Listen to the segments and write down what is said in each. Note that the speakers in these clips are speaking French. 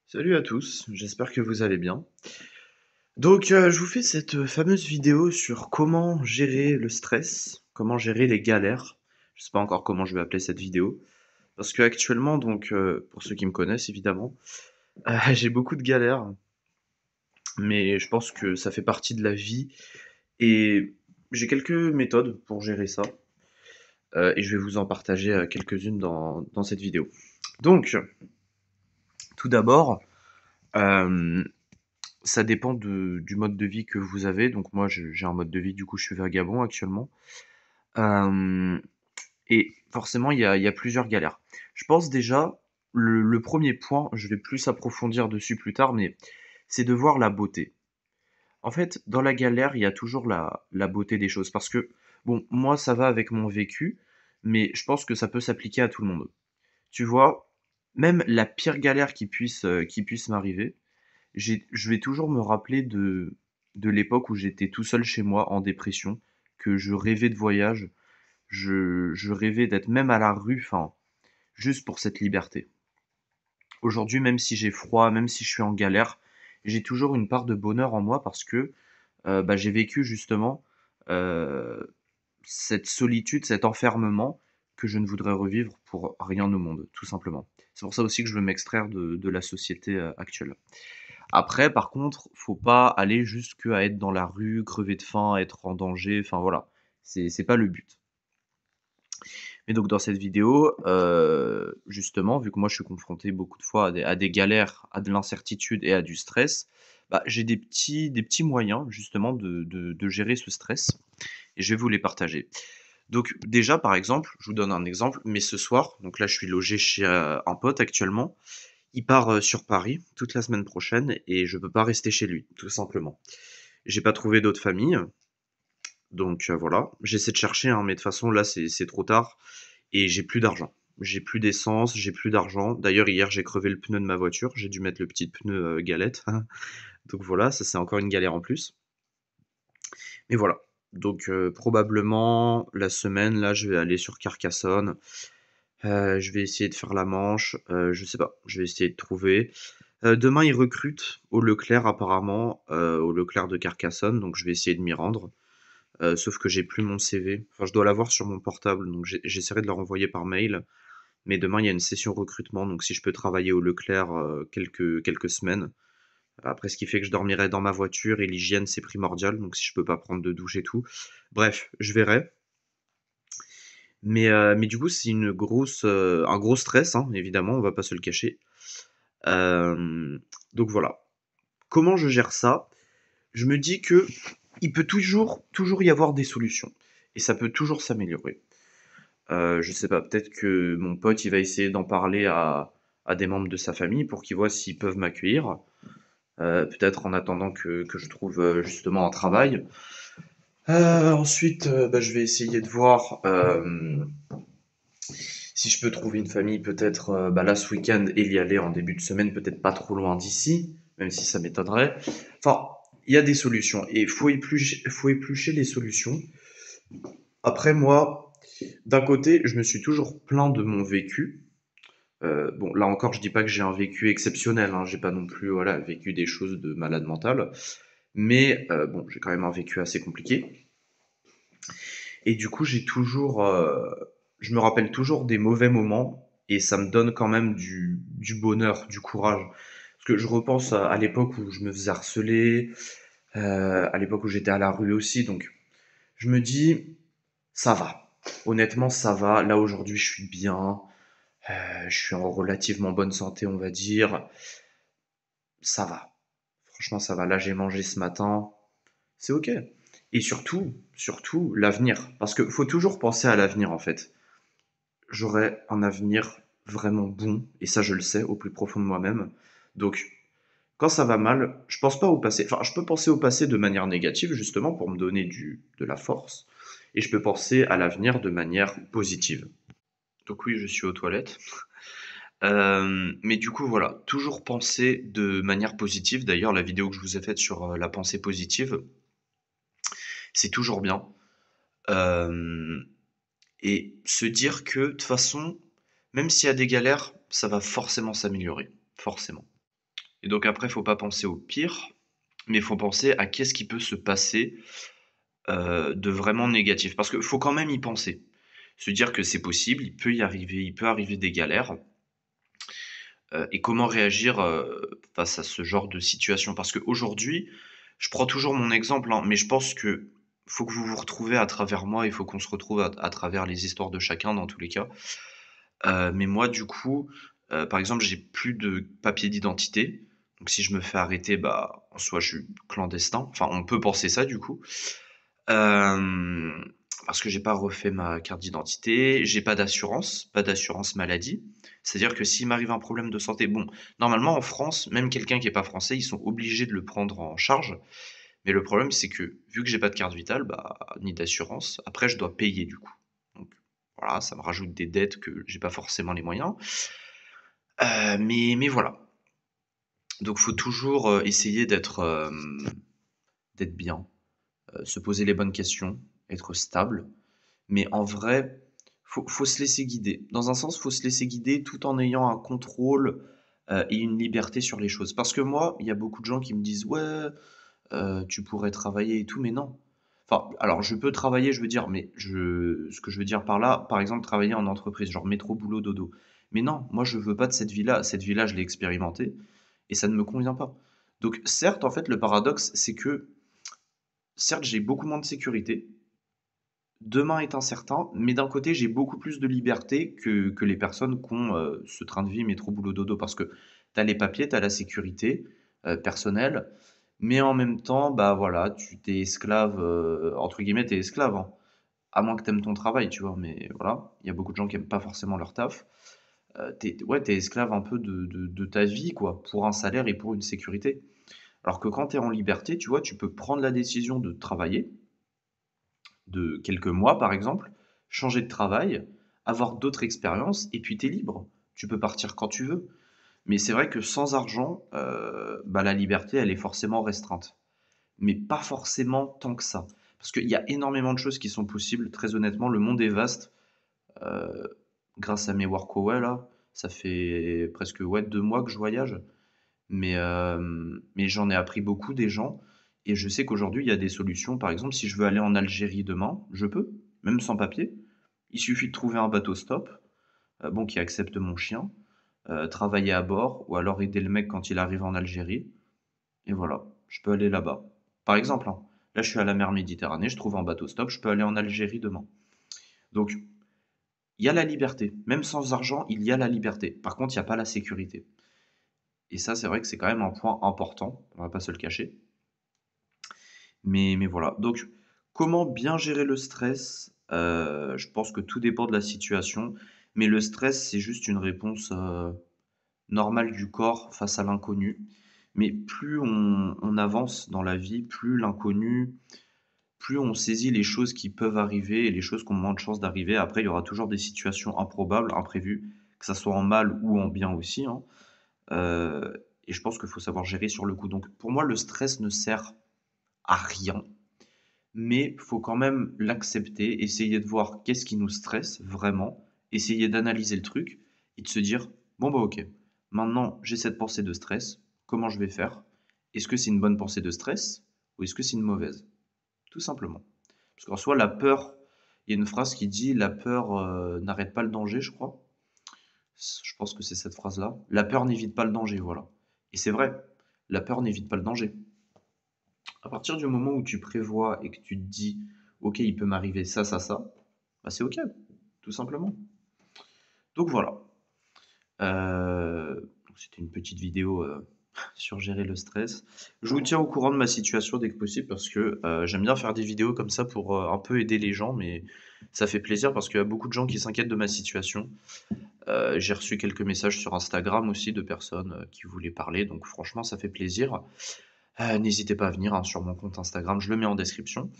Salut à tous, j'espère que vous allez bien. Je vous fais cette fameuse vidéo sur comment gérer le stress, comment gérer les galères. Je sais pas encore comment je vais appeler cette vidéo, parce que actuellement, pour ceux qui me connaissent évidemment, j'ai beaucoup de galères, mais je pense que ça fait partie de la vie et j'ai quelques méthodes pour gérer ça, et je vais vous en partager quelques-unes dans cette vidéo. Donc, tout d'abord, euh, ça dépend du mode de vie que vous avez. Donc moi, j'ai un mode de vie, du coup, je suis vagabond actuellement. Euh, et forcément, il y a plusieurs galères. Je pense déjà, le premier point, je vais plus approfondir dessus plus tard, mais c'est de voir la beauté. En fait, dans la galère, il y a toujours la beauté des choses. Parce que, bon, moi, ça va avec mon vécu, mais je pense que ça peut s'appliquer à tout le monde. Tu vois, même la pire galère qui puisse m'arriver, je vais toujours me rappeler de l'époque où j'étais tout seul chez moi en dépression, que je rêvais de voyage, je rêvais d'être même à la rue, enfin, juste pour cette liberté. Aujourd'hui, même si j'ai froid, même si je suis en galère, j'ai toujours une part de bonheur en moi parce que j'ai vécu justement euh, cette solitude, cet enfermement que je ne voudrais revivre pour rien au monde, tout simplement. C'est pour ça aussi que je veux m'extraire de la société actuelle. Après, par contre, faut pas aller jusqu'à être dans la rue, crever de faim, être en danger, enfin voilà. C'est pas le but. Mais donc dans cette vidéo, justement, vu que moi je suis confronté beaucoup de fois à des galères, à de l'incertitude et à du stress, bah, j'ai des petits moyens justement de gérer ce stress et je vais vous les partager. Donc déjà, par exemple, je vous donne un exemple, mais ce soir, donc là je suis logé chez un pote actuellement, il part sur Paris toute la semaine prochaine et je peux pas rester chez lui, tout simplement. J'ai pas trouvé d'autres familles, voilà. J'essaie de chercher, hein, mais de toute façon là c'est trop tard et j'ai plus d'argent. J'ai plus d'essence, j'ai plus d'argent. D'ailleurs hier j'ai crevé le pneu de ma voiture, j'ai dû mettre le petit pneu galette. Donc voilà, ça c'est encore une galère en plus. Mais voilà. Probablement la semaine là je vais aller sur Carcassonne. Je vais essayer de faire la manche, je sais pas, je vais essayer de trouver. Demain, ils recrutent au Leclerc apparemment, au Leclerc de Carcassonne, donc je vais essayer de m'y rendre. Sauf que j'ai plus mon CV. Enfin, je dois l'avoir sur mon portable, donc j'essaierai de le renvoyer par mail. Mais demain, il y a une session recrutement, donc si je peux travailler au Leclerc quelques semaines. Après, ce qui fait que je dormirai dans ma voiture et l'hygiène, c'est primordial, donc si je peux pas prendre de douche et tout. Bref, je verrai. Mais du coup, c'est un gros stress, hein, évidemment, on va pas se le cacher. Euh, donc voilà. Comment je gère ça? Je me dis que il peut toujours y avoir des solutions. Et ça peut toujours s'améliorer. Je sais pas, peut-être que mon pote, il va essayer d'en parler à des membres de sa famille pour qu'ils voient s'ils peuvent m'accueillir. Peut-être en attendant que je trouve justement un travail. Ensuite, je vais essayer de voir si je peux trouver une famille, peut-être là ce week-end et y aller en début de semaine, peut-être pas trop loin d'ici, même si ça m'étonnerait. Enfin, il y a des solutions et faut éplucher les solutions. Après, moi, d'un côté, je me suis toujours plaint de mon vécu. Bon, là encore, je dis pas que j'ai un vécu exceptionnel, hein, j'ai pas non plus voilà, vécu des choses de malade mental, mais bon, j'ai quand même un vécu assez compliqué. Et du coup, je me rappelle toujours des mauvais moments et ça me donne quand même du bonheur, du courage. Parce que je repense à l'époque où je me faisais harceler, à l'époque où j'étais à la rue aussi, donc je me dis, ça va. Honnêtement, ça va. Là, aujourd'hui, je suis bien. Je suis en relativement bonne santé, on va dire. Ça va. Franchement, ça va. Là, j'ai mangé ce matin. C'est ok. Et surtout, l'avenir. Parce qu'il faut toujours penser à l'avenir, en fait. J'aurai un avenir vraiment bon, et ça je le sais au plus profond de moi-même. Donc quand ça va mal, je pense pas au passé. Enfin, je peux penser au passé de manière négative justement pour me donner de la force, et je peux penser à l'avenir de manière positive. Donc oui, je suis aux toilettes. Mais du coup, voilà, toujours penser de manière positive. D'ailleurs, la vidéo que je vous ai faite sur la pensée positive, c'est toujours bien. Euh, et se dire que de toute façon, même s'il y a des galères, ça va forcément s'améliorer. Forcément. Et donc après, faut pas penser au pire, mais il faut penser à qu'est-ce qui peut se passer de vraiment négatif. Parce qu'il faut quand même y penser. Se dire que c'est possible, il peut arriver des galères. Et comment réagir face à ce genre de situation. Parce qu'aujourd'hui, je prends toujours mon exemple, hein, mais je pense que faut que vous vous retrouvez à travers moi, il faut qu'on se retrouve à travers les histoires de chacun dans tous les cas. Mais moi, du coup, par exemple, j'ai plus de papier d'identité. Donc si je me fais arrêter, bah, en soi, je suis clandestin. Enfin, on peut penser ça, du coup. Euh, Parce que j'ai pas refait ma carte d'identité, j'ai pas d'assurance maladie. C'est-à-dire que s'il m'arrive un problème de santé, bon, normalement en France, même quelqu'un qui est pas français, ils sont obligés de le prendre en charge. Mais le problème, c'est que vu que j'ai pas de carte vitale, bah, ni d'assurance, après je dois payer du coup. Donc voilà, ça me rajoute des dettes que j'ai pas forcément les moyens. Mais voilà. Donc faut toujours essayer d'être bien, se poser les bonnes questions, être stable. Mais en vrai, faut se laisser guider. Dans un sens, faut se laisser guider tout en ayant un contrôle et une liberté sur les choses. Parce que moi, il y a beaucoup de gens qui me disent ouais, tu pourrais travailler et tout, mais non. Enfin, alors je peux travailler, je veux dire, mais ce que je veux dire par là, par exemple, travailler en entreprise, genre métro, boulot, dodo. Mais non, moi je veux pas de cette vie-là. Cette vie-là, je l'ai expérimentée et ça ne me convient pas. Donc certes, en fait, le paradoxe, c'est que certes, j'ai beaucoup moins de sécurité, demain est incertain, mais d'un côté, j'ai beaucoup plus de liberté que les personnes qui ont ce train de vie métro boulot dodo parce que tu as les papiers, tu as la sécurité personnelle, mais en même temps, bah voilà, tu t'es esclave, entre guillemets, t'es esclave, hein. À moins que t'aimes ton travail, tu vois, mais voilà, il y a beaucoup de gens qui aiment pas forcément leur taf. Ouais, t'es esclave un peu de ta vie, quoi, pour un salaire et pour une sécurité. Alors que quand t'es en liberté, tu vois, tu peux prendre la décision de travailler, de quelques mois par exemple, changer de travail, avoir d'autres expériences et puis tu es libre. Tu peux partir quand tu veux. Mais c'est vrai que sans argent, bah, la liberté, elle est forcément restreinte. Mais pas forcément tant que ça. Parce qu'il y a énormément de choses qui sont possibles. Très honnêtement, le monde est vaste. Euh, Grâce à mes workaway, là, ça fait presque ouais, 2 mois que je voyage. Mais j'en ai appris beaucoup des gens et je sais qu'aujourd'hui, il y a des solutions. Par exemple, si je veux aller en Algérie demain, je peux, même sans papier. Il suffit de trouver un bateau stop, bon, qui accepte mon chien, travailler à bord ou alors aider le mec quand il arrive en Algérie. Et voilà, je peux aller là-bas. Par exemple, hein, là, je suis à la mer Méditerranée, je trouve un bateau stop, je peux aller en Algérie demain. Donc, il y a la liberté. Même sans argent, il y a la liberté. Par contre, il n'y a pas la sécurité. Et ça, c'est vrai que c'est quand même un point important, on va pas se le cacher. Mais voilà. Donc, comment bien gérer le stress? Je pense que tout dépend de la situation, mais le stress, c'est juste une réponse normale du corps face à l'inconnu. Mais plus on avance dans la vie, plus l'inconnu, plus on saisit les choses qui peuvent arriver et les choses qui ont moins de chances d'arriver. Après, il y aura toujours des situations improbables, imprévues, que ça soit en mal ou en bien aussi, hein. Euh, et je pense qu'il faut savoir gérer sur le coup. Donc, pour moi, le stress ne sert à rien, mais il faut quand même l'accepter, essayer de voir qu'est-ce qui nous stresse vraiment, essayer d'analyser le truc et de se dire, bon bah ok, maintenant j'ai cette pensée de stress, comment je vais faire? Est-ce que c'est une bonne pensée de stress ou est-ce que c'est une mauvaise? Tout simplement. Parce qu'en soi, la peur, il y a une phrase qui dit, la peur n'arrête pas le danger, je crois. Je pense que c'est cette phrase-là. La peur n'évite pas le danger, voilà. Et c'est vrai, la peur n'évite pas le danger. À partir du moment où tu prévois et que tu te dis, ok, il peut m'arriver ça, ça, ça, bah c'est ok, tout simplement. Donc voilà. C'était une petite vidéo sur gérer le stress. Je vous tiens au courant de ma situation dès que possible parce que j'aime bien faire des vidéos comme ça pour un peu aider les gens, mais ça fait plaisir parce qu'il y a beaucoup de gens qui s'inquiètent de ma situation. J'ai reçu quelques messages sur Instagram aussi de personnes qui voulaient parler, donc franchement, ça fait plaisir. N'hésitez pas à venir hein, sur mon compte Instagram, je le mets en description.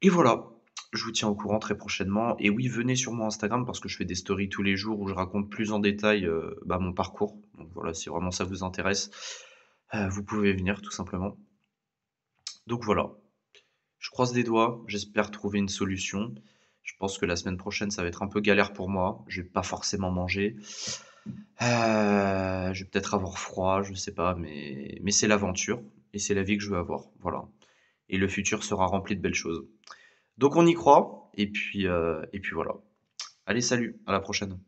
Et voilà, je vous tiens au courant très prochainement. Et oui, venez sur mon Instagram parce que je fais des stories tous les jours où je raconte plus en détail bah, mon parcours. Donc voilà, si vraiment ça vous intéresse, vous pouvez venir tout simplement. Donc voilà, je croise des doigts, j'espère trouver une solution. Je pense que la semaine prochaine, ça va être un peu galère pour moi. Je vais pas forcément manger. Je vais peut-être avoir froid, je sais pas, mais c'est l'aventure et c'est la vie que je veux avoir, voilà. Et le futur sera rempli de belles choses. Donc on y croit et puis voilà. Allez salut, à la prochaine.